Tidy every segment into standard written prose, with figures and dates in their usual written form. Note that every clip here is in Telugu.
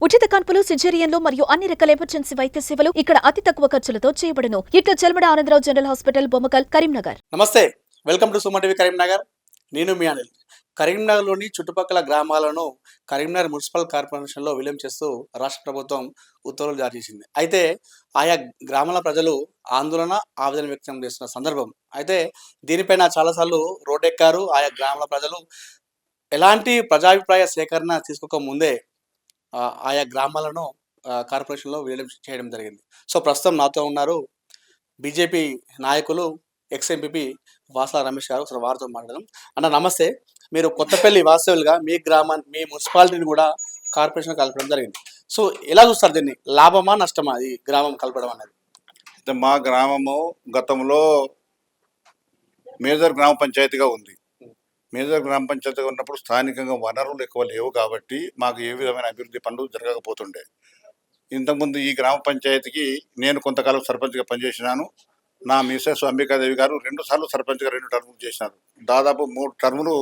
ఉచిత కాన్పులు, సిజేరియన్లు మరియు అన్ని రకాల ఎమర్జెన్సీ వైద్య సేవలు ఇక్కడ అతి తక్కువ ఖర్చులతో చేయబడును. ఇట్లా చెల్మడ ఆనందరావు జనరల్ హాస్పిటల్, బొమ్మకల్, కరీంనగర్. నమస్తే, welcome to Suman TV Karimnagar. నేను మీ అనిల్. కరీంనగర్లోని చుట్టుపక్కల గ్రామాలను కరీంనగర్ మున్సిపల్ కార్పొరేషన్లో విలీనం చేస్తూ రాష్ట్ర ప్రభుత్వం ఉత్తర్వులు జారీ చేసింది. అయితే ఆయా గ్రామాల ప్రజలు ఆందోళన, ఆవేదన వ్యక్తం చేస్తున్న సందర్భం. అయితే దీనిపైన చాలాసార్లు రోడ్డెక్కారు. ఆయా గ్రామాల ప్రజలు ఎలాంటి ప్రజాభిప్రాయ సేకరణ తీసుకోక ముందే ఆయా గ్రామాలను కార్పొరేషన్లో విలీనం చేయడం జరిగింది. సో ప్రస్తుతం నాతో ఉన్నారు బీజేపీ నాయకులు, ఎక్స్-ఎంపీ వాసల రమేష్ గారు. అసలు వారితో మాట్లాడదాం. అన్న నమస్తే. మీరు కొత్తపల్లి వాస్తవులుగా మీ గ్రామాన్ని, మీ మున్సిపాలిటీని కూడా కార్పొరేషన్ కలపడం జరిగింది. సో ఎలా చూస్తారు దీన్ని? లాభమా, నష్టమా ఈ గ్రామం కలపడం అనేది? అయితే మా గ్రామము గతంలో మేజర్ గ్రామ పంచాయతీగా ఉంది. మేజర్ గ్రామ పంచాయతీగా ఉన్నప్పుడు స్థానికంగా వనరులు ఎక్కువ లేవు కాబట్టి మాకు ఏ విధమైన అభివృద్ధి పనులు జరగకపోతుండే. ఇంతకుముందు ఈ గ్రామ పంచాయతీకి నేను కొంతకాలం సర్పంచ్గా పనిచేసినాను. నా మిసెస్ అంబికాదేవి గారు 2 సార్లు సర్పంచ్గా 2 టర్ములు చేసినారు. దాదాపు 3 టర్ములు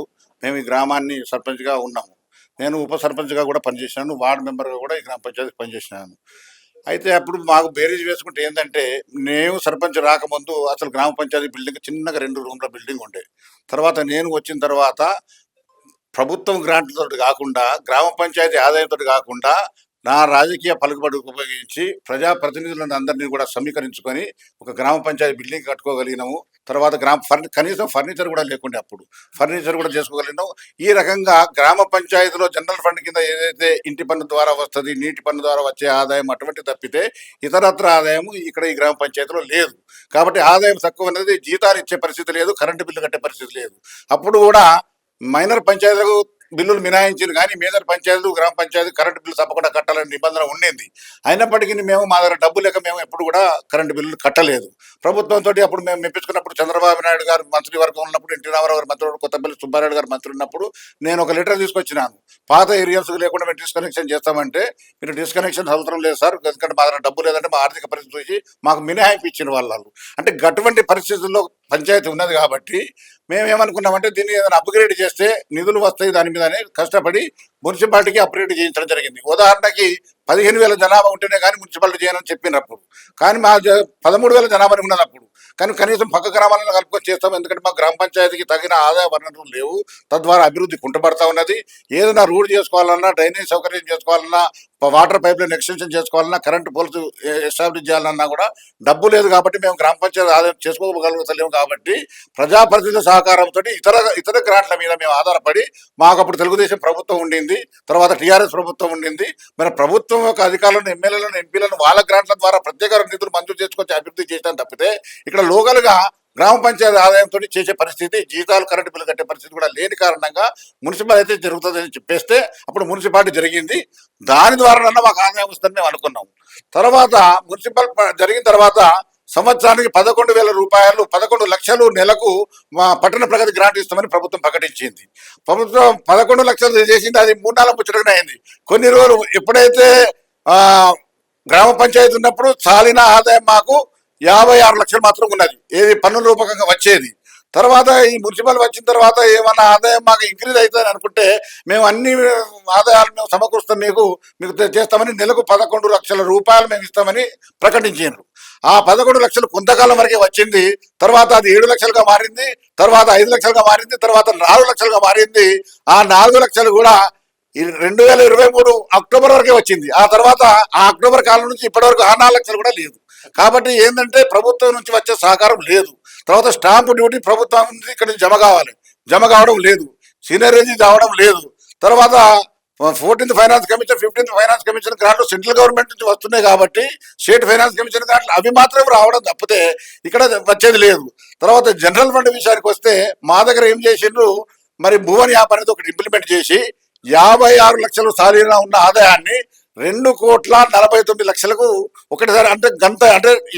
మేము ఈ గ్రామాన్ని సర్పంచ్గా ఉన్నాము. నేను ఉప సర్పంచ్గా కూడా పనిచేసినాను, వార్డు మెంబర్గా కూడా ఈ గ్రామ పంచాయతీకి పనిచేసినాను. అయితే అప్పుడు మాకు బేరీజ్ వేసుకుంటే ఏంటంటే, నేను సర్పంచ్ రాకముందు అసలు గ్రామ పంచాయతీ బిల్డింగ్ చిన్నగా 2 రూమ్ల బిల్డింగ్ ఉండే. తర్వాత నేను వచ్చిన తర్వాత ప్రభుత్వం గ్రాంట్లతో కాకుండా, గ్రామ పంచాయతీ ఆదాయంతో కాకుండా నా రాజకీయ పలుకుబడి ఉపయోగించి ప్రజాప్రతినిధులను అందరినీ కూడా సమీకరించుకొని ఒక గ్రామ పంచాయతీ బిల్డింగ్ కట్టుకోగలిగినాము. తర్వాత కనీసం ఫర్నిచర్ కూడా లేకుండే, అప్పుడు ఫర్నిచర్ కూడా చేసుకోగలిగినాము. ఈ రకంగా గ్రామ పంచాయతీలో జనరల్ ఫండ్ కింద ఏదైతే ఇంటి పన్ను ద్వారా వస్తుంది, నీటి పన్ను ద్వారా వచ్చే ఆదాయం అటువంటి తప్పితే ఇతరత్ర ఆదాయం ఇక్కడ ఈ గ్రామ పంచాయతీలో లేదు. కాబట్టి ఆదాయం తక్కువ అనేది, జీతాలు ఇచ్చే పరిస్థితి లేదు, కరెంటు బిల్లు కట్టే పరిస్థితి లేదు. అప్పుడు కూడా మైనర్ పంచాయతీలకు బిల్లులు మినాయించారు, కానీ మేజర్ పంచాయతీలు, గ్రామ పంచాయతీ కరెంటు బిల్లు తప్పకుండా కట్టాలని నిబంధన ఉండింది. అయినప్పటికీ మేము మా దగ్గర డబ్బు లేక మేము ఎప్పుడు కూడా కరెంటు బిల్లులు కట్టలేదు. ప్రభుత్వంతో అప్పుడు మేము మెప్పించుకున్నప్పుడు చంద్రబాబు నాయుడు గారు మంత్రివర్గం ఉన్నప్పుడు, ఎన్టీ రామారావు గారు మంత్రి, కొత్తపల్లి సుబ్బారెడ్డి గారు మంత్రి ఉన్నప్పుడు నేను ఒక లెటర్ తీసుకొచ్చినాను. పాత ఏరియాస్ లేకుండా మేము డిస్కనెక్షన్ చేస్తామంటే, మీరు డిస్కనెక్షన్ అవసరం లేదు సార్, ఎందుకంటే మా దగ్గర డబ్బు లేదంటే మా ఆర్థిక పరిస్థితి చూసి మాకు మినహాయింపు ఇచ్చిన వాళ్ళు. అంటే అటువంటి పరిస్థితుల్లో పంచాయతీ ఉన్నది కాబట్టి మేమేమనుకున్నామంటే, దీన్ని ఏదైనా అప్గ్రేడ్ చేస్తే నిధులు వస్తాయి దాని మీదనే కష్టపడి మున్సిపాలిటీకి అప్గ్రేడ్ చేయించడం జరిగింది. ఉదాహరణకి 15,000 జనాభా ఉంటేనే కానీ మున్సిపాలిటీ చేయనని చెప్పినప్పుడు, కానీ మా 13,000 జనాభా ఉన్నది అప్పుడు. కానీ కనీసం పక్క గ్రామాలను కలుపుకొని చేస్తాం, ఎందుకంటే మా గ్రామ పంచాయతీకి తగిన ఆదాయ వనరులు లేవు. తద్వారా అభివృద్ధి కుంటుపడతా ఉన్నది. ఏదైనా రోడ్ చేసుకోవాలన్నా, డ్రైనేజ్ సౌకర్యం చేసుకోవాలన్నా, వాటర్ పైప్ లైన్ ఎక్స్టెన్షన్ చేసుకోవాలన్నా, కరెంటు పోల్స్ ఎస్టాబ్లిష్ చేయాలన్నా కూడా డబ్బు లేదు. కాబట్టి మేము గ్రామ పంచాయతీ ఆదాయం చేసుకోగలుగుతలేము. కాబట్టి ప్రజాప్రతినిధుల సహకారంతో ఇతర గ్రాంట్ల మీద మేము ఆధారపడి, మాకు అప్పుడు తెలుగుదేశం ప్రభుత్వం ఉండింది, తర్వాత టీఆర్ఎస్ ప్రభుత్వం ఉండింది. మన ప్రభుత్వం యొక్క అధికారులను, ఎమ్మెల్యేలను, ఎంపీలను వాళ్ళ గ్రాంట్ల ద్వారా ప్రత్యేక నిధులు మంజూరు చేసుకొచ్చి అభివృద్ధి చేయడం తప్పితే, ఇక్కడ లోకల్గా గ్రామ పంచాయతీ ఆదాయంతో చేసే పరిస్థితి, జీతాలు, కరెంటు బిల్లు కట్టే పరిస్థితి కూడా లేని కారణంగా మున్సిపల్ అయితే జరుగుతుందని చెప్పేస్తే అప్పుడు మున్సిపాలిటీ జరిగింది. దాని ద్వారా మాకు ఆదాయం వస్తుందని మేము అనుకున్నాం. తర్వాత మున్సిపల్ జరిగిన తర్వాత సంవత్సరానికి 11,000 రూపాయలు, 11 లక్షలు నెలకు మా పట్టణ ప్రగతి గ్రాంట్ ఇస్తామని ప్రభుత్వం ప్రకటించింది. ప్రభుత్వం 11 లక్షలు చేసింది, అది 3-4 ముచ్చటగానే అయింది. కొన్ని రోజులు ఎప్పుడైతే గ్రామ పంచాయతీ ఉన్నప్పుడు చాలిన ఆదాయం మాకు 56 లక్షలు మాత్రం ఉన్నది, ఏది పన్నుల రూపకంగా వచ్చేది. తర్వాత ఈ మున్సిపల్ వచ్చిన తర్వాత ఏమన్నా ఆదాయం మాకు ఇంక్రీజ్ అవుతుందని అనుకుంటే, మేము అన్ని ఆదాయాలు మేము సమకూరుస్తాం, మీకు చేస్తామని నెలకు 11 లక్షల రూపాయలు మేము ఇస్తామని ప్రకటించారు. ఆ 11 లక్షలు కొంతకాలం వరకే వచ్చింది. తర్వాత అది 7 లక్షలుగా మారింది, తర్వాత 5 లక్షలుగా మారింది, తర్వాత 4 లక్షలుగా మారింది. ఆ 4 లక్షలు కూడా 2023 అక్టోబర్ వరకే వచ్చింది. ఆ తర్వాత ఆ అక్టోబర్ కాలం నుంచి ఇప్పటి వరకు ఆ 4 లక్షలు కూడా లేదు. కాబట్టి ఏంటంటే ప్రభుత్వం నుంచి వచ్చే సహకారం లేదు. తర్వాత స్టాంపు డ్యూటీ ప్రభుత్వం నుంచి ఇక్కడ జమ కావడం లేదు, సీనియరేజీ రావడం లేదు. తర్వాత 14th finance commission, 15th finance commission గ్రాంట్లు సెంట్రల్ గవర్నమెంట్ నుంచి వస్తున్నాయి కాబట్టి స్టేట్ ఫైనాన్స్ కమిషన్ గ్రాంట్లు అవి మాత్రం రావడం తప్పితే ఇక్కడ వచ్చేది లేదు. తర్వాత జనరల్ ఫండ్ విషయానికి వస్తే మా దగ్గర ఏం చేసిండ్రు, మరి భువన్ యాప్ అనేది ఒకటి ఇంప్లిమెంట్ చేసి 56 లక్షలు సాలీన ఉన్న ఆదాయాన్ని 2,49,00,000కు ఒకటేసారి, అంటే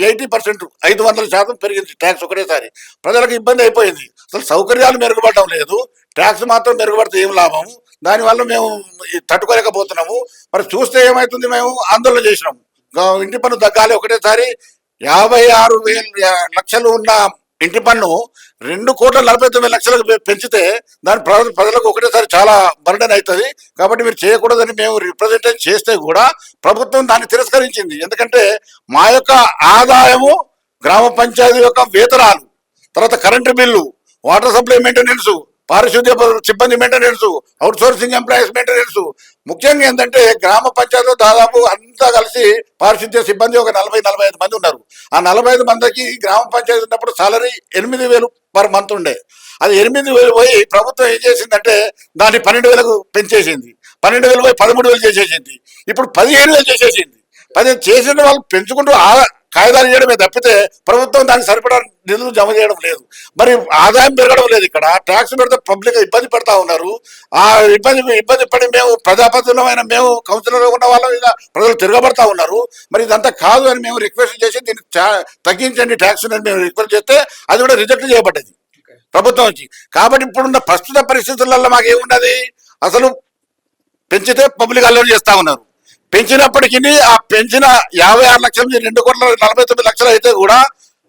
80%, 500% పెరిగింది ట్యాక్స్ ఒకటేసారి. ప్రజలకు ఇబ్బంది అయిపోయింది. అసలు సౌకర్యాలు మెరుగుపడడం లేదు, ట్యాక్స్ మాత్రం మెరుగుపడితే ఏం లాభం? దానివల్ల మేము తట్టుకోలేకపోతున్నాము. మరి చూస్తే ఏమవుతుంది, మేము ఆందోళన చేసినాము. ఇంటి పన్ను తగ్గాలి ఒకటేసారి. 56 లక్షలు ఉన్న ఇంటి పన్ను 2,49,00,000 పెంచితే దాని ప్రజలకు ఒకటేసారి చాలా బర్డెన్ అవుతుంది. కాబట్టి మీరు చేయకూడదని మేము రిప్రజెంటేషన్ చేస్తే కూడా ప్రభుత్వం దాన్ని తిరస్కరించింది. ఎందుకంటే మా యొక్క ఆదాయము గ్రామ పంచాయతీ యొక్క వేతనాలు, తర్వాత current bill, water supply maintenance, పారిశుద్ధ్య సిబ్బంది maintenance, out sourcing employees maintenance. ముఖ్యంగా ఏంటంటే గ్రామ పంచాయతీలో దాదాపు అంతా కలిసి పారిశుద్ధ్య సిబ్బంది ఒక 40-45 మంది ఉన్నారు. ఆ 45 మందికి గ్రామ పంచాయతీ ఉన్నప్పుడు సాలరీ 8,000 పర్ మంత్ ఉండే. అది 8,000 పోయి ప్రభుత్వం ఏం చేసిందంటే దాన్ని 12,000 పెంచేసింది. 12,000 పోయి 13,000 చేసేసింది. ఇప్పుడు 15,000 చేసేసింది. 15 చేసిన వాళ్ళు పెంచుకుంటూ కాయిదాలు చేయడమే తప్పితే ప్రభుత్వం దానికి సరిపడా నిధులు జమ చేయడం లేదు. మరి ఆదాయం పెరగడం లేదు. ఇక్కడ ట్యాక్స్ పెడితే పబ్లిక్ ఇబ్బంది పడతా ఉన్నారు. ఆ ఇబ్బంది పడి మేము ప్రజాప్రతినిధులమైన మేము కౌన్సిలర్ ఉన్న వాళ్ళ మీద ప్రజలు తిరగబడతా ఉన్నారు. మరి ఇదంతా కాదు అని మేము రిక్వెస్ట్ చేసి దీన్ని తగ్గించండి ట్యాక్స్ అని మేము రిక్వెస్ట్ చేస్తే అది కూడా రిజెక్ట్ చేయబడ్డది ప్రభుత్వం నుంచి. కాబట్టి ఇప్పుడున్న ప్రస్తుత పరిస్థితులలో మాకేమున్నది, అసలు పెంచితే పబ్లిక్ అల్లరి చేస్తా ఉన్నారు. పెంచినప్పటికీ ఆ పెంచిన 56 లక్షల నుంచి 2,49,00,000 అయితే కూడా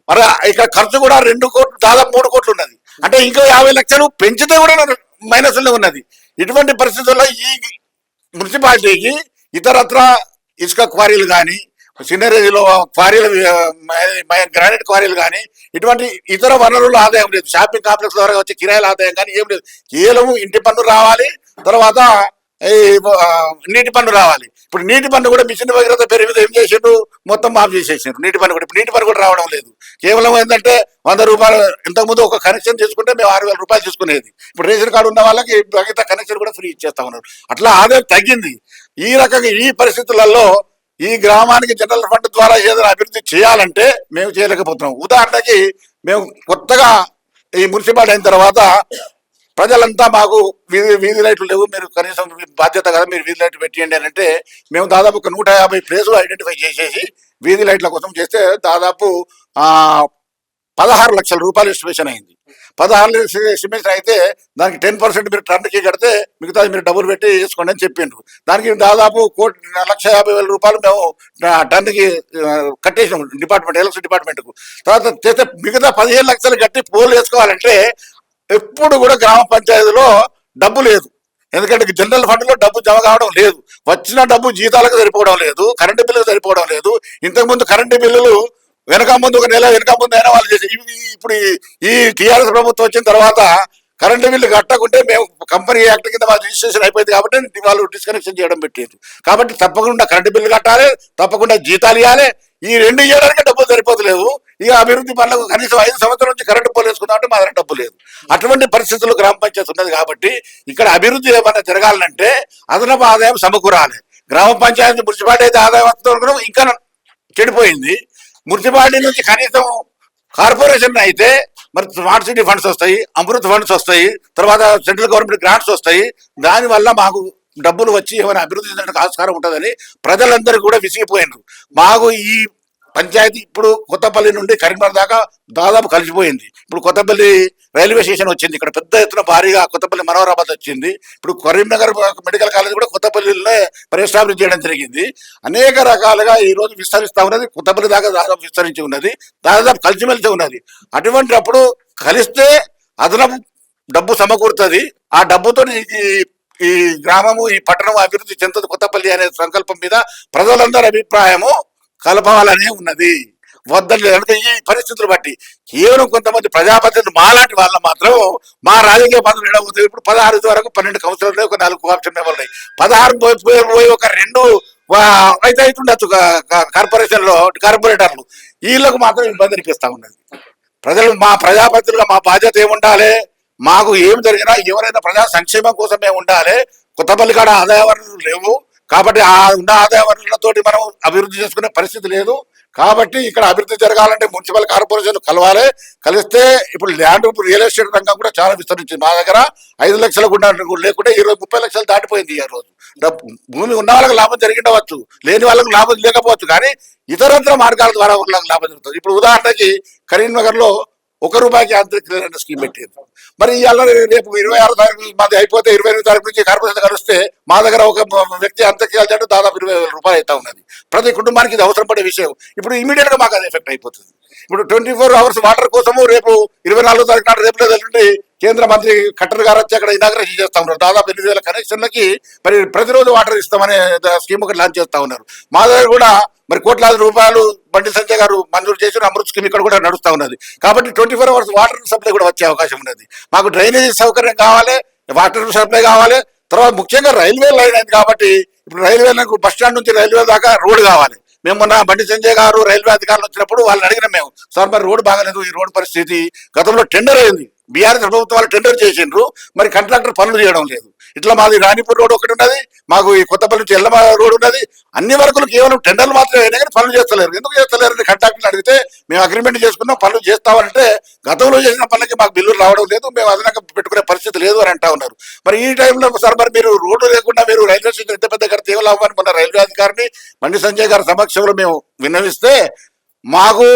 మరి ఇక్కడ ఖర్చు కూడా 2 కోట్లు, దాదాపు 3 కోట్లు ఉన్నది. అంటే ఇంకా 50 లక్షలు పెంచితే కూడా మైనస్ లో ఉన్నది. ఇటువంటి పరిస్థితుల్లో ఈ మున్సిపాలిటీకి ఇతరత్ర ఇసుక క్వారీలు కానీ, సినరేజీలో క్వారీలు, గ్రానైట్ క్వారీలు కానీ ఇటువంటి ఇతర వనరుల ఆదాయం లేదు. షాపింగ్ కాంప్లెక్స్ ద్వారా వచ్చే కిరాయిల ఆదాయం కానీ ఏం లేదు. కేవలం ఇంటి పన్ను రావాలి, తర్వాత నీటి పన్ను రావాలి. ఇప్పుడు నీటి పన్ను కూడా మిషన్ భగీరథ పేరు మీద ఏం చేసిండు, మొత్తం మాఫ్ చేసేసారు నీటి పన్ను కూడా. ఇప్పుడు నీటి పన్ను కూడా రావడం లేదు. కేవలం ఏంటంటే 100 రూపాయలు, ఇంతకుముందు ఒక కనెక్షన్ తీసుకుంటే మేము 6,000 రూపాయలు తీసుకునేది. ఇప్పుడు రేషన్ కార్డు ఉన్న వాళ్ళకి మిగతా కనెక్షన్ కూడా ఫ్రీ ఇచ్చేస్తా ఉన్నారు. అట్లా ఆదాయం తగ్గింది. ఈ రకంగా ఈ పరిస్థితులలో ఈ గ్రామానికి జనరల్ ఫండ్ ద్వారా ఏదైనా అభివృద్ధి చేయాలంటే మేము చేయలేకపోతున్నాం. ఉదాహరణకి మేము కొత్తగా ఈ మున్సిపాలిటీ అయిన తర్వాత ప్రజలంతా మాకు వీధి లైట్లు లేవు, మీరు కనీసం బాధ్యత కదా మీరు వీధి లైట్లు పెట్టియండి అని అంటే మేము దాదాపు ఒక 150 ప్లేసులు ఐడెంటిఫై చేసేసి వీధి లైట్ల కోసం చేస్తే దాదాపు 16 లక్షల రూపాయలు ఎస్టిమేషన్ అయింది. 16 లక్షల ఎస్టిమేషన్ అయితే దానికి 10% మీరు టర్న్కి కడితే మిగతాది మీరు డబ్బులు పెట్టి వేసుకోండి అని చెప్పిండ్రు. దానికి దాదాపు 1,50,000 రూపాయలు మేము టర్న్కి కట్టేసాం డిపార్ట్మెంట్, ఎలక్ట్రిసిటీ డిపార్ట్మెంట్కు. తర్వాత చేస్తే మిగతా 15 లక్షలు కట్టి పోలు వేసుకోవాలంటే ఎప్పుడు కూడా గ్రామ పంచాయతీలో డబ్బు లేదు. ఎందుకంటే జనరల్ ఫండ్ లో డబ్బు జమ కావడం లేదు. వచ్చిన డబ్బు జీతాలకు సరిపోవడం లేదు, కరెంటు బిల్లుకు సరిపోవడం లేదు. ఇంతకుముందు కరెంటు బిల్లులు వెనక ముందు ఒక నెల వెనక ముందు అయినా వాళ్ళు చేసి, ఇప్పుడు ఈ టీఆర్ఎస్ ప్రభుత్వం వచ్చిన తర్వాత కరెంటు బిల్లు కట్టకుంటే మేము కంపెనీ యాక్ట్ కింద వాళ్ళు రిజిస్ట్రేషన్ అయిపోయింది కాబట్టి వాళ్ళు డిస్కనెక్షన్ చేయడం పెట్టారు. కాబట్టి తప్పకుండా కరెంటు బిల్లు కట్టాలి, తప్పకుండా జీతాలు ఇవ్వాలి. ఈ 2 ఇవ్వడానికి డబ్బులు సరిపోతలేవు. ఇక అభివృద్ధి పనులకు కనీసం 5 సంవత్సరాల నుంచి కరెంటు పోలు వేసుకుందామంటే మా దగ్గర డబ్బు లేదు. అటువంటి పరిస్థితులు గ్రామ పంచాయతీ ఉన్నది. కాబట్టి ఇక్కడ అభివృద్ధి ఏమైనా జరగాలంటే అదనపు ఆదాయం సమకూరాలి. గ్రామ పంచాయతీ మున్సిపాలిటీ అయితే ఆదాయం వస్తుంది ఇంకా చెడిపోయింది. మున్సిపాలిటీ నుంచి కనీసం కార్పొరేషన్ అయితే మరి స్మార్ట్ సిటీ ఫండ్స్ వస్తాయి, అమృత్ ఫండ్స్ వస్తాయి, తర్వాత సెంట్రల్ గవర్నమెంట్ గ్రాంట్స్ వస్తాయి. దానివల్ల మాకు డబ్బులు వచ్చి ఏమైనా అభివృద్ధి చేయడానికి ఆస్కారం ఉంటుందని ప్రజలందరూ కూడా విసిగిపోయినారు. మాకు ఈ పంచాయతీ ఇప్పుడు కొత్తపల్లి నుండి కరీంనగర్ దాకా దాదాపు కలిసిపోయింది. ఇప్పుడు కొత్తపల్లి రైల్వే స్టేషన్ వచ్చింది. ఇక్కడ పెద్ద ఎత్తున భారీగా కొత్తపల్లి మనోహరాబాద్ వచ్చింది. ఇప్పుడు కరీంనగర్ మెడికల్ కాలేజ్ కూడా కొత్తపల్లిలోనే ఎస్టాబ్లిష్ చేయడం జరిగింది. అనేక రకాలుగా ఈ రోజు విస్తరిస్తా ఉన్నది. కొత్తపల్లి దాకా దాదాపు విస్తరించి ఉన్నది, దాదాపు కలిసిమెలిసి ఉన్నది. అటువంటి అప్పుడు కలిస్తే అదనపు డబ్బు సమకూరుతుంది. ఆ డబ్బుతో ఈ గ్రామము, ఈ పట్టణం అభివృద్ధి చెందుతుంది కొత్తపల్లి అనే సంకల్పం మీద ప్రజలందరి అభిప్రాయము కలపాలనే ఉన్నది. వద్దని అంటే ఈ పరిస్థితులు బట్టి కేవలం కొంతమంది ప్రజాప్రతినిధులు మాలాంటి వాళ్ళ మాత్రం మా రాజకీయ పనులు ఎడవుతాయి. ఇప్పుడు 16 వరకు 12 కౌన్సిలర్లు, ఒక 4 కోఆప్షన్ మెంబర్లు ఉన్నాయి. 16 పోయి ఒక 2 అయితే అవుతుండొచ్చు కార్పొరేటర్లు. వీళ్ళకు మాత్రం ఇబ్బంది అనిపిస్తా ఉన్నది. ప్రజలు మా ప్రజాప్రతినిధులుగా మా బాధ్యత ఏముండాలి, మాకు ఏం జరిగినా ఎవరైనా ప్రజా సంక్షేమం కోసమే ఉండాలి. కొత్తపల్లి కాడ ఆదాయ వనరులు లేవు కాబట్టి ఆ ఉన్న ఆదాయ వనరులతోటి మనం అభివృద్ధి చేసుకునే పరిస్థితి లేదు. కాబట్టి ఇక్కడ అభివృద్ధి జరగాలంటే మున్సిపల్ కార్పొరేషన్ కలవాలి. కలిస్తే ఇప్పుడు ల్యాండ్, రియల్ ఎస్టేట్ రంగం కూడా చాలా విస్తరించింది. మా దగ్గర 5 లక్షల గుండా లేకుంటే 20-30 లక్షలు దాటిపోయింది. ఈ రోజు భూమి ఉన్న వాళ్ళకి లాభం జరిగిండవచ్చు, లేని వాళ్ళకి లాభం లేకపోవచ్చు, కానీ ఇతరత్ర మార్గాల ద్వారా వాళ్ళకి లాభం జరుగుతుంది. ఇప్పుడు ఉదాహరణకి కరీంనగర్ లో ₹1 యాంత్రిక స్కీమ్ పెట్టింది. మరి ఇవాళ రేపు 26 తారీఖు మాది అయిపోతే 28 తారీఖు నుంచి కార్పొరేషన్ కలిస్తే మా దగ్గర ఒక వ్యక్తి అంత్యక్రియాలు దాదాపు 20,000 రూపాయలు అయితే ఉన్నది. ప్రతి కుటుంబానికి ఇది అవసరం పడే విషయం. ఇప్పుడు ఇమీడియట్ గా మాకు అది ఎఫెక్ట్ అయిపోతుంది. ఇప్పుడు 24 అవర్స్ వాటర్ కోసము రేపు 24 తారీఖు నాడు రేపు ఎల్లుండి కేంద్ర మంత్రి ఖట్టర్ గారు వచ్చి అక్కడ ఇనాగ్రేషన్ చేస్తా ఉన్నారు. దాదాపు 8,000 కనెక్షన్లకి మరి ప్రతిరోజు వాటర్ ఇస్తామనే స్కీమ్ ఒకటి లాంచ్ చేస్తా ఉన్నారు. మా దగ్గర కూడా మరి కోట్లాది రూపాయలు బండి సంజయ్ గారు మంజూరు చేసిన అమృత్ స్కీమ్ ఇక్కడ కూడా నడుస్తా ఉన్నది. కాబట్టి 24 అవర్స్ వాటర్ సప్లై కూడా వచ్చే అవకాశం ఉన్నది. మాకు డ్రైనేజీ సౌకర్యం కావాలి, వాటర్ సప్లై కావాలి. తర్వాత ముఖ్యంగా రైల్వే లైన్ అయింది కాబట్టి ఇప్పుడు రైల్వే లైన్ బస్ స్టాండ్ నుంచి రైల్వే దాకా రోడ్డు కావాలి. మేము మొన్న బండి సంజయ్ గారు రైల్వే అధికారులు వచ్చినప్పుడు వాళ్ళని అడిగినాం మేము, సార్ మరి రోడ్డు బాగాలేదు, ఈ రోడ్డు పరిస్థితి గతంలో టెండర్ అయింది, బీఆర్ఎస్ ప్రభుత్వం వాళ్ళు టెండర్ చేసిండ్రు, మరి కాంట్రాక్టర్ పనులు చేయడం లేదు. ఇట్లా మాది రాణిపూర్ రోడ్ ఒకటి ఉన్నది, మాకు ఈ కొత్తపల్లి నుంచి ఎల్లమ రోడ్ ఉన్నది. అన్ని వరకులు కేవలం టెండర్లు మాత్రమే అయినా కానీ పనులు చేస్తలేరు. ఎందుకు చేస్తలేరు అని కాంట్రాక్టర్లు అడిగితే మేము అగ్రిమెంట్ చేసుకున్నాం, పనులు చేస్తామంటే గతంలో చేసిన పనులకి మాకు బిల్లులు రావడం లేదు, మేము అదనంగా పెట్టుకునే పరిస్థితి లేదు అని అంటా ఉన్నారు. మరి ఈ టైంలో సార్ మరి మీరు రోడ్డు లేకుండా మీరు రైల్వే స్టేషన్ ఎంత పెద్ద కడితే ఏం లాభం అని మొన్న రైల్వే అధికారిని బండి సంజయ్ గారి సమక్షంలో మేము విన్నవిస్తే మాకు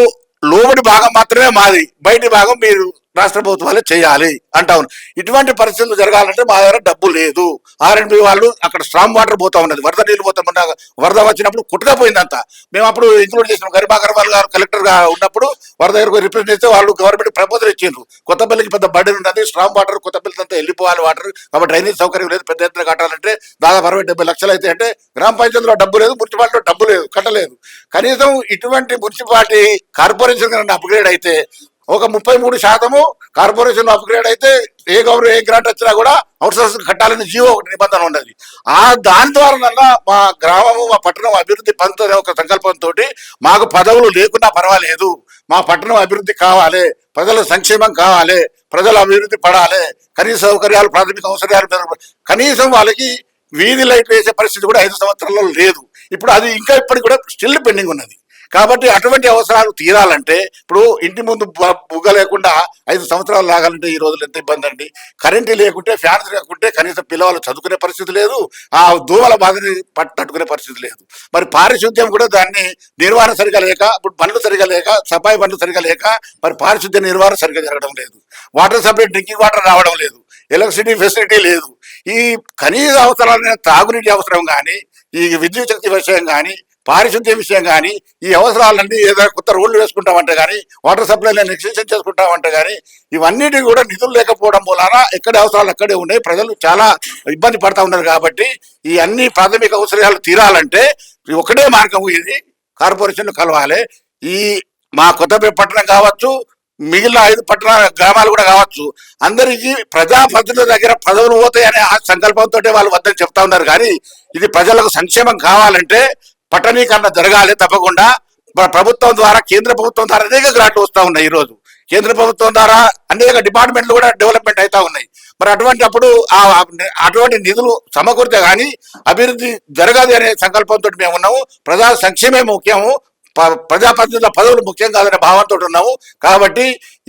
లోబడి భాగం మాత్రమే మాది, బయటి భాగం మీరు రాష్ట్ర ప్రభుత్వాలే చేయాలి అంటా ఉన్నారు. ఇటువంటి పరిస్థితులు జరగాలంటే మా దగ్గర డబ్బు లేదు. ఆర్ఎండ్బి వాళ్ళు అక్కడ స్ట్రాంగ్ వాటర్ పోతా ఉన్నది, వరద నీళ్ళు పోతా ఉన్న వరద వచ్చినప్పుడు కుట్టుకపోయిందంతా. మేము అప్పుడు ఇంక్లూడ్ చేసినాం. గరిబాకర్వాల్ గారు కలెక్టర్ గా ఉన్నప్పుడు వరద దగ్గరకు రిప్రజెంట్ చేస్తే వాళ్ళు గవర్నమెంట్ ప్రపోజల్ ఇచ్చిండ్రు. కొత్తపల్లికి పెద్ద బర్డెన్ ఉన్నది, స్ట్రాంగ్ వాటర్ కొత్తపల్లి అంతా వెళ్ళిపోవాలి వాటర్, కాబట్టి డ్రైనేజ్ సౌకర్యం లేదు, పెద్ద ఎత్తున కట్టాలంటే దాదాపు 60-70 లక్షలు అయితే అంటే గ్రామ పంచాయతీలో డబ్బు లేదు, మున్సిపాలిటీలో డబ్బు లేదు, కట్టలేదు. కనీసం ఇటువంటి మున్సిపాలిటీ కార్పొరేషన్ అప్గ్రేడ్ అయితే ఒక 33% కార్పొరేషన్ అప్గ్రేడ్ అయితే ఏ గ్రాంట్ వచ్చినా కూడా అవుట్సోర్స్ కట్టాలని జీవో ఒకటి నిబంధన ఉన్నది. దాని ద్వారా మా గ్రామము మా పట్టణం అభివృద్ధి పొందుతున్న ఒక సంకల్పంతో మాకు పదవులు లేకున్నా పర్వాలేదు, మా పట్టణం అభివృద్ధి కావాలి, ప్రజల సంక్షేమం కావాలి, ప్రజల అభివృద్ధి పడాలి, కనీస సౌకర్యాలు ప్రాథమిక అవసరాలు కనీసం వాళ్ళకి వీధి లైట్ వేసే పరిస్థితి కూడా 5 సంవత్సరాల్లో లేదు. ఇప్పుడు అది ఇంకా ఇప్పటికి కూడా స్టిల్ పెండింగ్ ఉన్నది. కాబట్టి అటువంటి అవసరాలు తీరాలంటే ఇప్పుడు ఇంటి ముందు బుగ్గ లేకుండా 5 సంవత్సరాలు లాగాలంటే ఈ రోజులు ఎంత ఇబ్బంది అండి. కరెంటు లేకుంటే ఫ్యాన్ లేకుంటే కనీసం పిల్లవాళ్ళు చదువుకునే పరిస్థితి లేదు, ఆ దోమల బాధని పట్టుకునే పరిస్థితి లేదు. మరి పారిశుద్ధ్యం కూడా దాన్ని నిర్వహణ సరిగా లేక, ఇప్పుడు పనులు సరిగా లేక, సఫాయి పనులు సరిగా లేక మరి పారిశుద్ధ్య నిర్వహణ సరిగా జరగడం లేదు, వాటర్ సప్లై డ్రింకింగ్ వాటర్ రావడం లేదు, ఎలక్ట్రిసిటీ ఫెసిలిటీ లేదు. ఈ కనీస అవసరాలైన తాగునీటి అవసరం కానీ, ఈ విద్యుత్ శక్తి విషయం కానీ, పారిశుద్ధ్య విషయం కానీ, ఈ అవసరాలన్నీ ఏదైనా కొత్త రోడ్లు వేసుకుంటామంటే కానీ, వాటర్ సప్లైలను ఎక్స్టెన్షన్ చేసుకుంటామంటే కానీ, ఇవన్నిటి కూడా నిధులు లేకపోవడం మూలాన ఎక్కడి అవసరాలు అక్కడే ఉన్నాయి, ప్రజలు చాలా ఇబ్బంది పడతా ఉన్నారు. కాబట్టి ఈ అన్ని ప్రాథమిక అవసరాలు తీరాలంటే ఒకటే మార్గం, ఇది కార్పొరేషన్ కలవాలి. ఈ మా కొత్తపేట పట్టణం కావచ్చు, మిగిలిన 5 పట్టణ గ్రామాలు కూడా కావచ్చు, అందరికీ ప్రజాప్రతినిధుల దగ్గర పదవులు పోతాయనే ఆ సంకల్పంతో వాళ్ళు వద్దని చెప్తా ఉన్నారు. కానీ ఇది ప్రజలకు సంక్షేమం కావాలంటే పట్టణీకరణ జరగాలి తప్పకుండా. ప్రభుత్వం ద్వారా, కేంద్ర ప్రభుత్వం ద్వారా అనేక గ్రాంట్లు వస్తూ ఉన్నాయి. ఈ రోజు కేంద్ర ప్రభుత్వం ద్వారా అనేక డిపార్ట్మెంట్లు కూడా డెవలప్మెంట్ అవుతా ఉన్నాయి. మరి అటువంటిప్పుడు అటువంటి నిధులు సమకూరితే కానీ అభివృద్ధి జరగదు అనే సంకల్పంతో మేము ఉన్నాము. ప్రజా సంక్షేమే ముఖ్యము, ప్రజాప్రతినిధుల పదవులు ముఖ్యం కాదనే భావంతో ఉన్నాము. కాబట్టి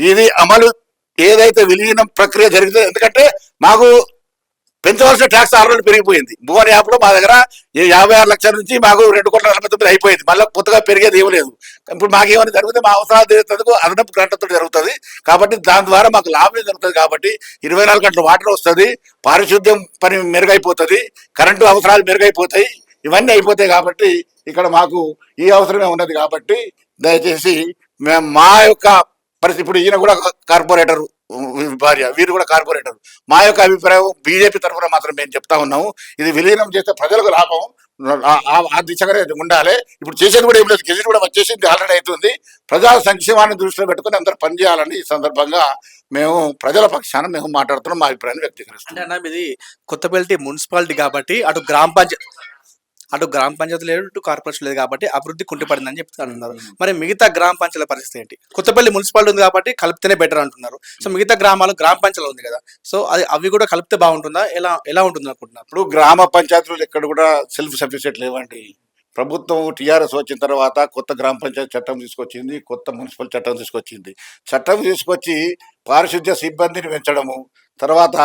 ఇది అమలు ఏదైతే విలీనం ప్రక్రియ జరిగిందో, ఎందుకంటే మాకు పెంచవలసిన ట్యాక్స్ ఆల్రెడీ పెరిగిపోయింది. భువన్ యాప్ లో మా దగ్గర 56 లక్షల నుంచి మాకు 2,49 అయిపోయింది. మళ్ళీ కొత్తగా పెరిగేది ఏమి లేదు. ఇప్పుడు మాకేమైనా జరిగితే మా అవసరాలు తీరేందుకు అదనపు గ్రాంట్లతో జరుగుతుంది. కాబట్టి దాని ద్వారా మాకు లాభం జరుగుతుంది. కాబట్టి 24 గంటల వాటర్ వస్తుంది, పారిశుద్ధ్యం పని మెరుగైపోతుంది, కరెంటు అవసరాలు మెరుగైపోతాయి, ఇవన్నీ అయిపోతాయి. కాబట్టి ఇక్కడ మాకు ఈ అవసరమే ఉన్నది. కాబట్టి దయచేసి మేము మా యొక్క పరిస్థితి, ఇప్పుడు ఈయన కూడా కార్పొరేటర్ భార్య, వీరు కూడా కార్పొరేటర్, మా యొక్క అభిప్రాయం బీజేపీ తరఫున మాత్రం మేము చెప్తా ఉన్నాము, ఇది విలీనం చేస్తే ప్రజలకు లాభం, ఆ దిశగానే ఉండాలి. ఇప్పుడు చేసేది కూడా ఏం లేదు, గెజిట్ కూడా వచ్చేసింది, ఆల్రెడీ అవుతుంది. ప్రజా సంక్షేమాన్ని దృష్టిలో పెట్టుకుని అందరూ పనిచేయాలని ఈ సందర్భంగా మేము ప్రజల పక్షాన మేము మాట్లాడుతున్నాం, మా అభిప్రాయాన్ని వ్యక్తీకరిస్తున్నాం. అంటే అన్న ఇది కొత్తపల్లి మున్సిపాలిటీ కాబట్టి అటు గ్రామ పంచాయతీ లేదు, ఇటు కార్పొరేషన్ లేదు, కాబట్టి అభివృద్ధి కుంటుపడిందని చెప్తున్నారు. మరి మిగతా గ్రామ పంచాయతీల పరిస్థితి ఏంటి? కొత్తపల్లి మున్సిపాలిటీ ఉంది కాబట్టి కలిపితేనే బెటర్ అంటున్నారు. సో మిగతా గ్రామాలు గ్రామ పంచాయతీ ఉంది కదా, సో అవి కూడా కలిపితే బాగుంటుందా, ఎలా ఉంటుంది అనుకుంటున్నారు? ఇప్పుడు గ్రామ పంచాయతీలు ఎక్కడ కూడా సెల్ఫ్ సఫిషియెంట్ లేవండి. ప్రభుత్వం టీఆర్ఎస్ వచ్చిన తర్వాత కొత్త గ్రామ పంచాయతీ చట్టం తీసుకొచ్చింది, కొత్త మున్సిపల్ చట్టం తీసుకొచ్చింది. చట్టం తీసుకొచ్చి పారిశుద్ధ్య సిబ్బందిని పెంచడము, తర్వాత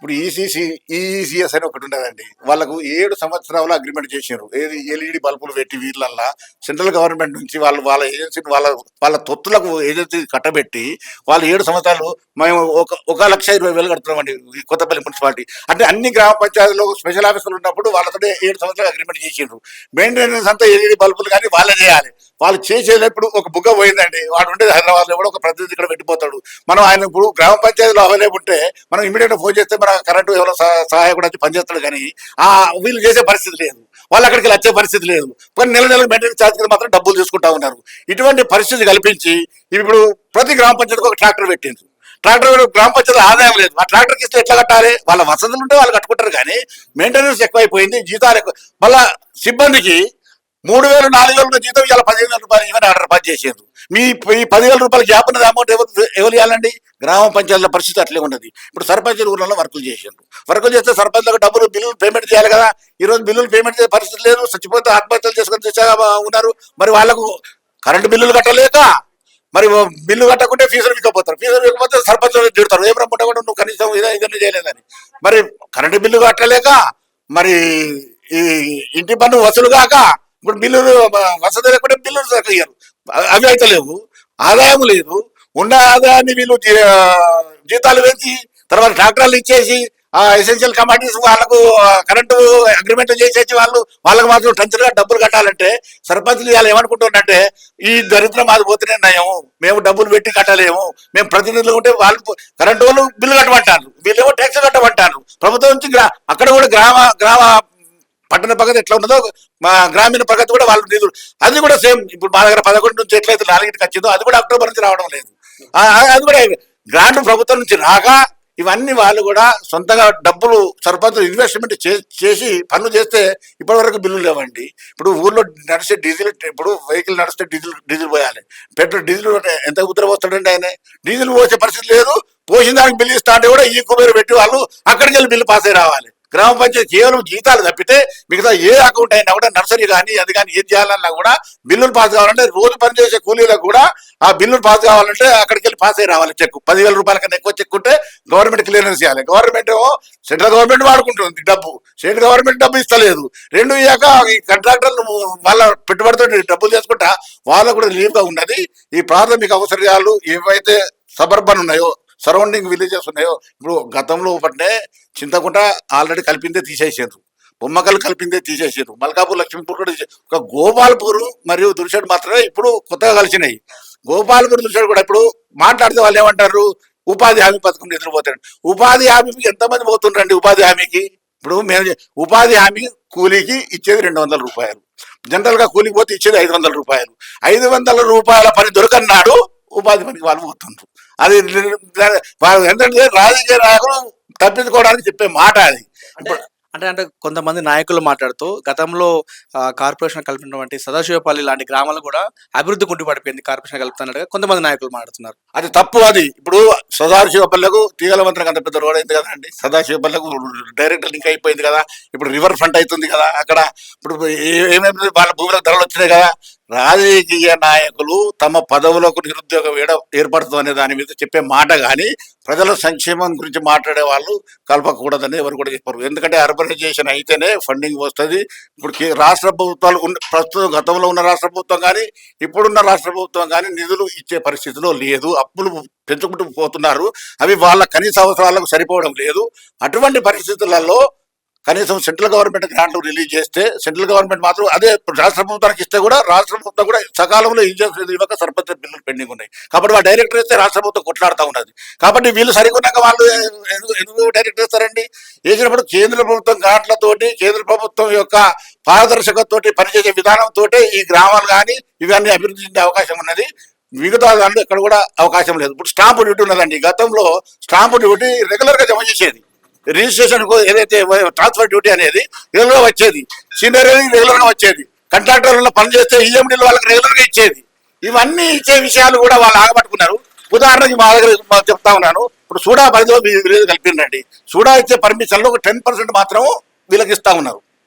ఇప్పుడు ఈసీఎస్ అని ఒకటి ఉండదండి. వాళ్ళకు 7 సంవత్సరాల అగ్రిమెంట్ చేసారు. ఏది ఎల్ఈడి బల్బులు పెట్టి వీళ్ళల్లా సెంట్రల్ గవర్నమెంట్ నుంచి వాళ్ళ ఏజెన్సీని వాళ్ళ తొత్తులకు ఏజెన్సీ కట్టబెట్టి వాళ్ళు 7 సంవత్సరాలు మేము 1,20,000 కడుతున్నామండి ఈ కొత్తపల్లి మున్సిపాలిటీ. అంటే అన్ని గ్రామ పంచాయతీలో స్పెషల్ ఆఫీసులు ఉన్నప్పుడు వాళ్ళతో 7 సంవత్సరాలు అగ్రిమెంట్ చేసిండ్రు. మెయింటెనెన్స్ అంతా ఎల్ఈడి బల్బులు కానీ వాళ్ళే చేయాలి. వాళ్ళు చేసేటప్పుడు ఒక బుగ్గ పోయిందండి, వాడు ఉండేది హైదరాబాద్లో కూడా ఒక ప్రతినిధి ఇక్కడ పెట్టిపోతాడు. మనం ఆయన ఇప్పుడు గ్రామ పంచాయతీలో అవైలబుల్ ఉంటే మనం ఇమీడియట్ ఫోన్ చేస్తే మన కరెంటు ఎవరో సహాయకుడు వచ్చి పనిచేస్తాడు. కానీ వీళ్ళు చేసే పరిస్థితి లేదు, వాళ్ళు అక్కడికి వచ్చే పరిస్థితి లేదు. కానీ నెల మెయింటెనెన్స్ ఛార్జ్ కింద మాత్రం డబ్బులు తీసుకుంటా ఉన్నారు. ఇటువంటి పరిస్థితి కల్పించి ఇప్పుడు ప్రతి గ్రామ పంచాయతీకి ఒక ట్రాక్టర్ పెట్టిండ్రు. ట్రాక్టర్ గ్రామ పంచాయతీ ఆదాయం లేదు. ఆ ట్రాక్టర్కి ఇస్తే ఎట్లా కట్టాలి? వాళ్ళ వసతులు ఉంటే వాళ్ళు కట్టుకుంటారు, కానీ మెయింటెనెన్స్ ఎక్కువైపోయింది, జీతాలు ఎక్కువ. మళ్ళా సిబ్బందికి 3,000 4,000 జీతం ఇలా 15,000 రూపాయలు ఇవన్నీ ఆర్డర్ పాస్ చేసేది. ఈ 10,000 రూపాయల గ్యాప్ ఉన్నది అమౌంట్ ఎవరు ఇవ్వాలండి? గ్రామ పంచాయతీల పరిస్థితి అట్లే ఉన్నది. ఇప్పుడు సర్పంచ్ ఊర్లలో వర్కులు చేసారు. వర్కులు చేస్తే సర్పంచ్లకు డబ్బులు బిల్లులు పేమెంట్ చేయాలి కదా. ఈ రోజు బిల్లులు పేమెంట్ చేసే పరిస్థితి లేదు. చచ్చిపోతే ఆత్మహత్యలు చేసుకొని ఉన్నారు. మరి వాళ్ళకు కరెంటు బిల్లులు కట్టలేక మరి బిల్లు కట్టకుంటే ఫీజులు విక్కపోతారు. ఫీజులు విక్కపోతే సర్పంచ్ తిడతారు, ఏం రమ్మంటే కూడా నువ్వు కనీసం ఇదన్నీ చేయలేదని. మరి కరెంటు బిల్లు కట్టలేక మరి ఈ ఇంటి పన్ను వసూలు కాక ఇప్పుడు బిల్లులు వసతి లేకుంటే బిల్లులు సరిగ్గారు, అవి అయితే లేవు, ఆదాయం లేదు. ఉన్న ఆదాయాన్ని వీళ్ళు జీతాలు వేసి తర్వాత ట్రాక్టర్లు ఇచ్చేసి ఎసెన్షియల్ కమాడిటీస్ వాళ్ళకు కరెంటు అగ్రిమెంట్ చేసేసి వాళ్ళకి మాత్రం టెన్షన్గా డబ్బులు కట్టాలంటే సర్పంచ్లు ఇవాళ ఏమనుకుంటున్నారంటే ఈ దరిద్రం మాది పోతేనే నయం, మేము డబ్బులు పెట్టి కట్టలేము, మేము ప్రతినిధులు ఉంటే వాళ్ళు కరెంటు వాళ్ళు బిల్లు కట్టమంటారు, వీళ్ళేమో ట్యాక్స్ కట్టమంటారు. ప్రభుత్వం నుంచి అక్కడ కూడా గ్రామ పట్టణ ప్రగతి ఎట్లా ఉన్నదో మా గ్రామీణ ప్రగతి కూడా వాళ్ళు నిధులు అది కూడా సేమ్. ఇప్పుడు మా దగ్గర 11 నుంచి ఎట్లయితే 4కి వచ్చిందో అది కూడా అక్టోబర్ నుంచి రావడం లేదు. అది కూడా గ్రాంట్ ప్రభుత్వం నుంచి రాక ఇవన్నీ వాళ్ళు కూడా సొంతంగా డబ్బులు సర్పంచ్ ఇన్వెస్ట్మెంట్ చేసి పనులు చేస్తే ఇప్పటి వరకు బిల్లులు లేవండి. ఇప్పుడు ఊర్లో నడిచే డీజిల్, ఇప్పుడు వెహికల్ నడిస్తే డీజిల్ పోయాలి, పెట్రోల్ డీజిల్ ఎంత ఉత్తర పోస్తాడండి ఆయన? డీజిల్ పోసే పరిస్థితి లేదు. పోసిన దానికి బిల్లు ఇస్తా అంటే కూడా ఈ కుబేరు పెట్టి వాళ్ళు అక్కడికి వెళ్ళి బిల్లు పాస్ అయి రావాలి. గ్రామ పంచాయతీ కేవలం జీతాలు తప్పితే మిగతా ఏ అకౌంట్ అయినా కూడా నర్సరీ కానీ అది కానీ ఏది చేయాలన్నా కూడా బిల్లులు పాస్ కావాలంటే రోజు పనిచేసే కూలీలకు కూడా ఆ బిల్లులు పాస్ కావాలంటే అక్కడికి వెళ్ళి పాస్ అయి రావాలి. చెక్ 10,000 రూపాయల కన్నా ఎక్కువ చెక్ ఉంటే గవర్నమెంట్ క్లియరెన్స్ చేయాలి. గవర్నమెంట్ సెంట్రల్ గవర్నమెంట్ వాడుకుంటుంది డబ్బు, స్టేట్ గవర్నమెంట్ డబ్బు ఇస్తలేదు. రెండు ఇయ్యాక ఈ కాంట్రాక్టర్లు వాళ్ళ పెట్టుబడితో డబ్బులు చేసుకుంటా వాళ్ళకు కూడా రిలీఫ్గా ఉన్నది. ఈ ప్రాథమిక అవసరాలు ఏవైతే సబర్బన్ ఉన్నాయో, సరౌండింగ్ విలేజెస్ ఉన్నాయో, ఇప్పుడు గతంలో పట్టే చింతకుంట ఆల్రెడీ కలిపిందే తీసేసారు, బొమ్మకలు కలిపిందే తీసేసారు, మల్కాపూర్ లక్ష్మీపూర్ కూడా ఒక గోపాల్పూర్ మరియు దుర్షడ్ మాత్రమే ఇప్పుడు కొత్తగా కలిసినాయి. గోపాల్పూర్ దుర్షడ్ కూడా ఇప్పుడు మాట్లాడితే వాళ్ళు ఏమంటారు? ఉపాధి హామీ పథకం నిద్రపోతాడు. ఉపాధి హామీకి ఎంతమంది పోతుండ్రండి? ఉపాధి హామీకి ఇప్పుడు మేము ఉపాధి హామీ కూలీకి ఇచ్చేది 200 రూపాయలు, జనరల్ గా కూలికి పోతే ఇచ్చేది 500 రూపాయలు. 500 రూపాయల పని దొరకన్నాడు ఉపాధి పనికి వాళ్ళు పోతుండ్రు. అది ఏంటంటే రాజకీయ నాయకులు తప్పించుకోవడానికి చెప్పే మాట అది. అంటే కొంతమంది నాయకులు మాట్లాడుతూ గతంలో కార్పొరేషన్ కలిపినటువంటి సదాశివపల్లి లాంటి గ్రామాలు కూడా అభివృద్ధి కుంటుపడిపోయింది కార్పొరేషన్ కలుపుతున్నట్టుగా కొంతమంది నాయకులు మాట్లాడుతున్నారు. అది తప్పు. అది ఇప్పుడు సదాశివపల్లికు తీగలవంతరకు అంత పెద్ద రోడ్ అయింది కదా అండి, సదాశివపల్లికు డైరెక్ట్ లింక్ అయిపోయింది కదా, ఇప్పుడు రివర్ ఫ్రంట్ అవుతుంది కదా అక్కడ. ఇప్పుడు ఏమేమి వాళ్ళ భూములకు ధరలు వచ్చినాయి కదా. రాజకీయ నాయకులు తమ పదవులకు నిరుద్యోగం ఏర్పడుతుంది అనే దాని మీద చెప్పే మాట కానీ ప్రజల సంక్షేమం గురించి మాట్లాడే వాళ్ళు కలపకూడదని ఎవరు కూడా చెప్పారు. ఎందుకంటే అర్బనైజేషన్ అయితేనే ఫండింగ్ వస్తుంది. ఇప్పుడు రాష్ట్ర ప్రభుత్వాలు ప్రస్తుతం గతంలో ఉన్న రాష్ట్ర ప్రభుత్వం కానీ ఇప్పుడున్న రాష్ట్ర ప్రభుత్వం కానీ నిధులు ఇచ్చే పరిస్థితిలో లేదు, అప్పులు పెంచుకుంటూ పోతున్నారు. అవి వాళ్ళ కనీస అవసరాలకు సరిపోవడం లేదు. అటువంటి పరిస్థితులలో కనీసం సెంట్రల్ గవర్నమెంట్ గ్రాంట్లు రిలీజ్ చేస్తే సెంట్రల్ గవర్నమెంట్ మాత్రం అదే రాష్ట్ర ప్రభుత్వానికి ఇస్తే కూడా రాష్ట్ర ప్రభుత్వం కూడా సకాలంలో ఇవ్వక సర్పంచ్ బిల్లులు పెండింగ్ ఉన్నాయి. కాబట్టి వాళ్ళు డైరెక్టర్ ఇస్తే రాష్ట్ర ప్రభుత్వం కొట్లాడుతూ ఉన్నది. కాబట్టి వీళ్ళు సరికొన్నాక వాళ్ళు ఎందుకు డైరెక్టర్ ఇస్తారండి? వేసినప్పుడు కేంద్ర ప్రభుత్వం గ్రాంట్లతోటి కేంద్ర ప్రభుత్వం యొక్క పారదర్శకతతోటి పనిచేసే విధానంతో ఈ గ్రామాలు కానీ ఇవన్నీ అభివృద్ధి చెందే అవకాశం ఉన్నది. మిగతా దాంట్లో ఎక్కడ కూడా అవకాశం లేదు. ఇప్పుడు స్టాంపు డ్యూటీ ఉన్నదండి. గతంలో స్టాంపు డ్యూటీ రెగ్యులర్గా జమ చేసేది, రిజిస్ట్రేషన్ ఏదైతే ట్రాన్స్ఫర్ డ్యూటీ అనేది రెగ్యులర్గా వచ్చేది, సీనియర్ రెగ్యులర్గా వచ్చేది, కాంట్రాక్టర్లలో పనిచేస్తే ఈఎండీలు వాళ్ళకి రెగ్యులర్గా ఇచ్చేది. ఇవన్నీ ఇచ్చే విషయాలు కూడా వాళ్ళు ఆగబట్టుకున్నారు. ఉదాహరణకి మా దగ్గర చెప్తా ఉన్నాను, ఇప్పుడు సూడా పరిధిలో విలేజ్ కలిపిందండి. సూడా ఇచ్చే పర్మిషన్లో ఒక 10% మాత్రం వీళ్ళకి ఇస్తా ఉన్నారు.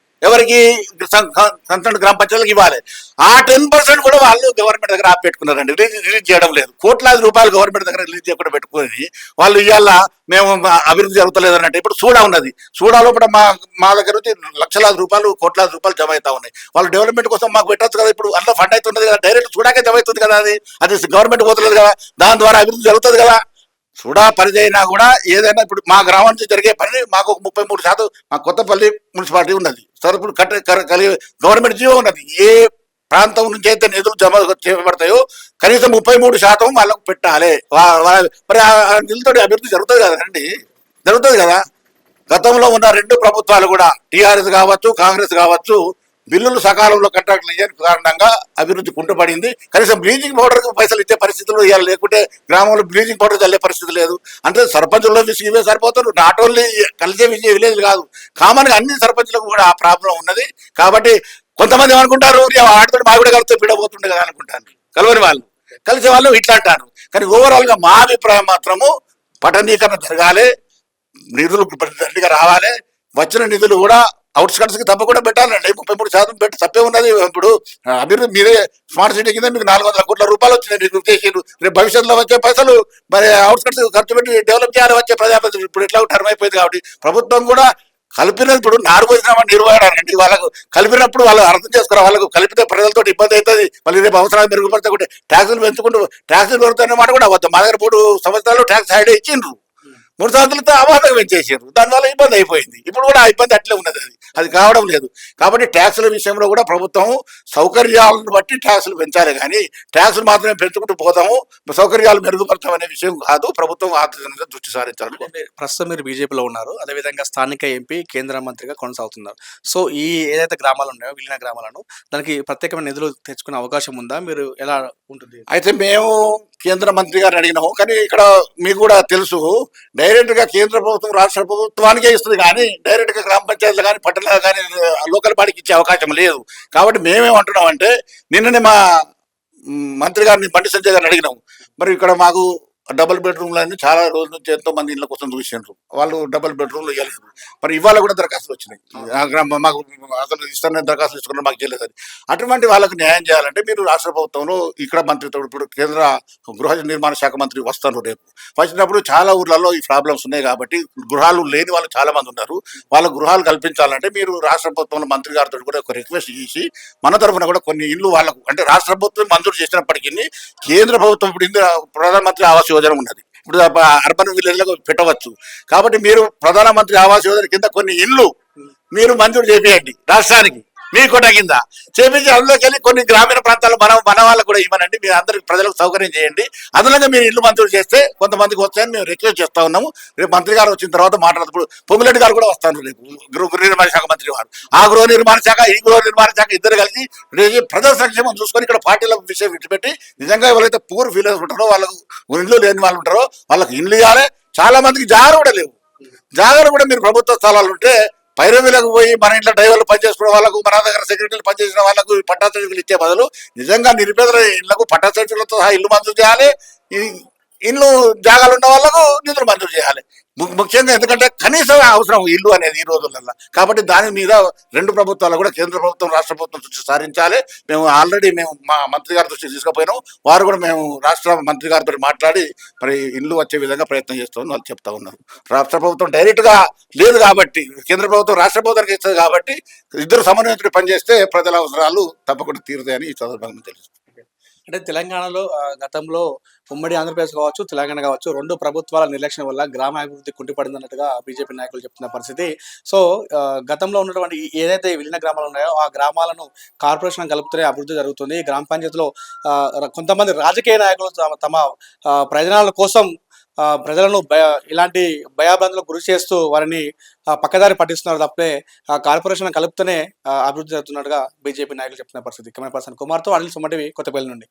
ఎవరికి కన్సర్న్ గ్రామ పంచాయతీలకు ఇవ్వాలి. ఆ 10% కూడా వాళ్ళు గవర్నమెంట్ దగ్గర ఆపెట్టుకున్నారండి, రిలీజ్ చేయడం లేదు. కోట్లాది రూపాయలు గవర్నమెంట్ దగ్గర రిలీజ్ చేయకుండా పెట్టుకుని వాళ్ళు ఇవాళ మేము అభివృద్ధి జరుగుతలేదు అన్నట్టు. ఇప్పుడు సూడా ఉన్నది, సూడా లోపల మా దగ్గర నుంచి లక్షలాది రూపాయలు కోట్లాది రూపాయలు జమ అవుతా ఉన్నాయి. వాళ్ళు డెవలప్మెంట్ కోసం మాకు పెట్టచ్చు కదా, ఇప్పుడు అందులో ఫండ్ అవుతున్నది కదా, డైరెక్ట్ సూడాకే జమ అవుతుంది కదా, అది గవర్నమెంట్ పోతులేదు కదా, దాని ద్వారా అభివృద్ధి జరుగుతుంది కదా. సూడా పరిధి అయినా కూడా ఏదైనా ఇప్పుడు మా గ్రామం నుంచి జరిగే పని మాకు 33% మా కొత్తపల్లి మున్సిపాలిటీ ఉన్నది, సరుకులు కలిగి గవర్నమెంట్ జీవో ఉన్నది. ఏ ప్రాంతం నుంచి అయితే నిధులు జమ చేయబడతాయో కనీసం 33% వాళ్ళకు పెట్టాలి. మరి ఆ నిధులతో అభివృద్ధి జరుగుతుంది కదండి, జరుగుతుంది కదా. గతంలో ఉన్న 2 ప్రభుత్వాలు కూడా టీఆర్ఎస్ కావచ్చు కాంగ్రెస్ కావచ్చు బిల్లులు సకాలంలో కాంట్రాక్టులు ఇయ్యని కారణంగా అభివృద్ధి కుంటుపడింది. కనీసం బ్లీచింగ్ పౌడర్కి పైసలు ఇచ్చే పరిస్థితులు ఇవ్వాలి, లేకుంటే గ్రామంలో బ్లీచింగ్ పౌడర్ చల్లే పరిస్థితి లేదు. అంటే సర్పంచుల్లో ఇవే సరిపోతారు, నాట్ ఓన్లీ కలిసే విలేజ్ కాదు, కామన్గా అన్ని సర్పంచులకు కూడా ఆ ప్రాబ్లం ఉన్నది. కాబట్టి కొంతమంది ఏమనుకుంటారు, ఆడతో మా కూడా కలిస్తే పీడబోతుండే కదా అనుకుంటారు, కలవని వాళ్ళు కలిసే వాళ్ళు ఇట్లా అంటారు. కానీ ఓవరాల్ గా మా అభిప్రాయం మాత్రము పట్టణీకరణ జరగాలి, నిధులు దండిగా రావాలి, వచ్చిన నిధులు కూడా అవుట్స్కట్స్ కి తప్పకుండా పెట్టాలండి. 33% పెట్టి తప్పే ఉన్నది. ఇప్పుడు అభివృద్ధి మీరే స్మార్ట్ సిటీ కింద మీకు 400 కోట్ల రూపాయలు వచ్చినాయి, మీకు చేసారు. రేపు భవిష్యత్తులో వచ్చే పైసలు మరి అవుట్స్కట్స్ ఖర్చు పెట్టి డెవలప్ చేయాలి వచ్చే ప్రజాప్రతినిధులు. ఇప్పుడు ఎట్లా టర్మ్ అయిపోయింది కాబట్టి ప్రభుత్వం కూడా కలిపినది. ఇప్పుడు నాలుగోజన నిర్వహణండి, వాళ్ళకు కలిపినప్పుడు వాళ్ళు అర్థం చేసుకోవాలి. వాళ్ళకు కలిపితే ప్రజలతో ఇబ్బంది అవుతుంది, మళ్ళీ రేపు అవసరాలు మెరుగుపడతాయి. ట్యాక్సులు పెంచుకుంటూ ట్యాక్సులు పెరుగుతున్న మాట కూడా వద్దు. మా దగ్గర 3 సంవత్సరాలు ట్యాక్స్ హైడ్ ఇచ్చిండ్రు, 3 సంవత్సరాలతో అబాధగా పెంచేసారు, దానివల్ల ఇబ్బంది అయిపోయింది. ఇప్పుడు కూడా ఆ ఇబ్బంది అట్లే ఉన్నది, అది కావడం లేదు. కాబట్టి ట్యాక్సుల విషయంలో కూడా ప్రభుత్వం సౌకర్యాలను బట్టి ట్యాక్సులు పెంచాలి, కానీ ట్యాక్సులు మాత్రమే పెంచుకుంటూ పోతాము సౌకర్యాలు మెరుగుపడతాం అనే విషయం కాదు. ప్రభుత్వం ఆర్థికంగా దృష్టి సారించాలి. ప్రస్తుతం మీరు బీజేపీలో ఉన్నారు, అదేవిధంగా స్థానిక ఎంపీ కేంద్ర మంత్రిగా కొనసాగుతున్నారు. సో ఈ ఏదైతే గ్రామాలు ఉన్నాయో విలీన గ్రామాలను దానికి ప్రత్యేకమైన నిధులు తెచ్చుకునే అవకాశం ఉందా, మీరు ఎలా ఉంటుంది? అయితే మేము కేంద్ర మంత్రి గారిని అడిగినాము, కానీ ఇక్కడ మీకు కూడా తెలుసు, డైరెక్ట్ గా కేంద్ర ప్రభుత్వం రాష్ట్ర ప్రభుత్వానికే ఇస్తుంది, కానీ డైరెక్ట్ గా గ్రామ పంచాయతీలు కానీ పట్టణాలు కానీ లోకల్ బాడీకి ఇచ్చే అవకాశం లేదు. కాబట్టి మేమేమంటున్నాం అంటే, నిన్ననే మా మంత్రి గారిని బండి సంజయ్ గారిని అడిగినాము. మరి ఇక్కడ మాకు డబుల్ బెడ్రూమ్లు చాలా రోజుల నుంచి ఎంతో మంది ఇళ్ళ కోసం చూసిండ్రు, వాళ్ళు డబుల్ బెడ్రూమ్లు ఇవ్వలేదు. మరి ఇవాళ కూడా దరఖాస్తులు వచ్చినాయి, మాకు అసలు ఇస్తానని దరఖాస్తులు ఇస్తున్నారు, మాకు చేయలేదు. అటువంటి వాళ్ళకు న్యాయం చేయాలంటే మీరు రాష్ట్ర ప్రభుత్వంలో ఇక్కడ మంత్రితో ఇప్పుడు కేంద్ర గృహ నిర్మాణ శాఖ మంత్రి వస్తారు, రేపు వచ్చినప్పుడు చాలా ఊర్లలో ఈ ప్రాబ్లమ్స్ ఉన్నాయి. కాబట్టి గృహాలు లేని వాళ్ళు చాలా మంది ఉన్నారు, వాళ్ళ గృహాలు కల్పించాలంటే మీరు రాష్ట్ర ప్రభుత్వంలో మంత్రి గారితో కూడా ఒక రిక్వెస్ట్ చేసి మన తరఫున కూడా కొన్ని ఇల్లు వాళ్ళకు, అంటే రాష్ట్ర ప్రభుత్వం మంజూరు చేసినప్పటికీ కేంద్ర ప్రభుత్వం ఇప్పుడు ప్రధానమంత్రి ఆవాస్ యోజన ఉన్నది, ఇప్పుడు అర్బన్ విలేజ్లకు పెట్టవచ్చు. కాబట్టి మీరు ప్రధానమంత్రి ఆవాస్ యోజన కింద కొన్ని ఇల్లు మీరు మంజూరు చేపియండి రాష్ట్రానికి, మీ కోట కింద చేపించి అందులోకి వెళ్ళి కొన్ని గ్రామీణ ప్రాంతాల్లో మన వాళ్ళకు కూడా ఇవ్వనండి, మీరు అందరికి ప్రజలకు సౌకర్యం చేయండి. అందులోనే మీరు ఇల్లు మంజూరు చేస్తే కొంతమందికి వస్తాయని మేము రిక్వెస్ట్ చేస్తా ఉన్నాము. రేపు మంత్రి గారు వచ్చిన తర్వాత మాట్లాడుతూ పొంగులేటి గారు కూడా వస్తారు రేపు, గృహ నిర్మాణ శాఖ మంత్రి వారు. ఆ గృహ నిర్మాణ శాఖ ఈ గృహ నిర్మాణ శాఖ ఇద్దరు కలిసి ప్రజల సంక్షేమం చూసుకొని ఇక్కడ పార్టీల విషయం విడిచిపెట్టి నిజంగా ఎవరైతే పూర్ ఫీలర్స్ ఉంటారో, వాళ్ళకు ఇల్లు లేని వాళ్ళు ఉంటారో వాళ్ళకి ఇల్లు ఇవ్వాలి. చాలా మందికి జాగాలు కూడా లేవు, జాగాలు కూడా మీరు ప్రభుత్వ స్థలాలు ఉంటే పైరవీలకు పోయి మన ఇంట్లో డ్రైవర్లు పనిచేసుకునే వాళ్ళకు, మన దగ్గర సెక్రటరీలు పనిచేసిన వాళ్ళకు పట్టా సర్టిఫికెట్లు ఇచ్చే బదులు నిజంగా నిరుపేదల ఇళ్లకు పట్టా సర్టిఫికెట్లతో సహా ఇల్లు మంజూరు చేయాలి, ఇల్లు జాగాలు ఉన్న వాళ్ళకు నిధులు మంజూరు చేయాలి. ముఖ్యంగా ఎందుకంటే కనీసం అవసరం ఇల్లు అనేది ఈ రోజులలో. కాబట్టి దాని మీద 2 ప్రభుత్వాలు కూడా కేంద్ర ప్రభుత్వం రాష్ట్ర ప్రభుత్వం దృష్టి సారించాలి. మేము ఆల్రెడీ మా మంత్రి గారి దృష్టికి తీసుకుపోయినాం, వారు కూడా మేము రాష్ట్ర మంత్రి గారితో మాట్లాడి మరి ఇల్లు వచ్చే విధంగా ప్రయత్నం చేస్తామని వాళ్ళు చెప్తా ఉన్నారు. రాష్ట్ర ప్రభుత్వం డైరెక్ట్ గా లేదు కాబట్టి, కేంద్ర ప్రభుత్వం రాష్ట్ర ప్రభుత్వానికి ఇస్తుంది కాబట్టి ఇద్దరు సమన్వయంతో పనిచేస్తే ప్రజల అవసరాలు తప్పకుండా తీరుతాయని ఈ సందర్భంగా తెలుస్తుంది. అంటే తెలంగాణలో గతంలో ఉమ్మడి ఆంధ్రప్రదేశ్ కావచ్చు, తెలంగాణ కావచ్చు, 2 ప్రభుత్వాల నిర్లక్ష్యం వల్ల గ్రామాభివృద్ధి కుంటిపడింది అన్నట్టుగా బీజేపీ నాయకులు చెప్తున్న పరిస్థితి. సో గతంలో ఉన్నటువంటి ఏదైతే విలీన గ్రామాలు ఉన్నాయో ఆ గ్రామాలను కార్పొరేషన్ కలుపుతూనే అభివృద్ధి జరుగుతుంది. గ్రామ పంచాయతీలో కొంతమంది రాజకీయ నాయకులు తమ ప్రయోజనాల కోసం ప్రజలను ఇలాంటి భయాభ్రాంతులకు గురి చేస్తూ వారిని పక్కదారి పట్టిస్తున్నారు తప్పే కార్పొరేషన్ కలుపుతూనే అభివృద్ధి జరుగుతున్నట్టుగా బీజేపీ నాయకులు చెప్తున్న పరిస్థితి. కెమెరా పర్సన్ కుమార్తో అనిల్ సుమన్ టీవీ, కొత్తపల్లి నుండి.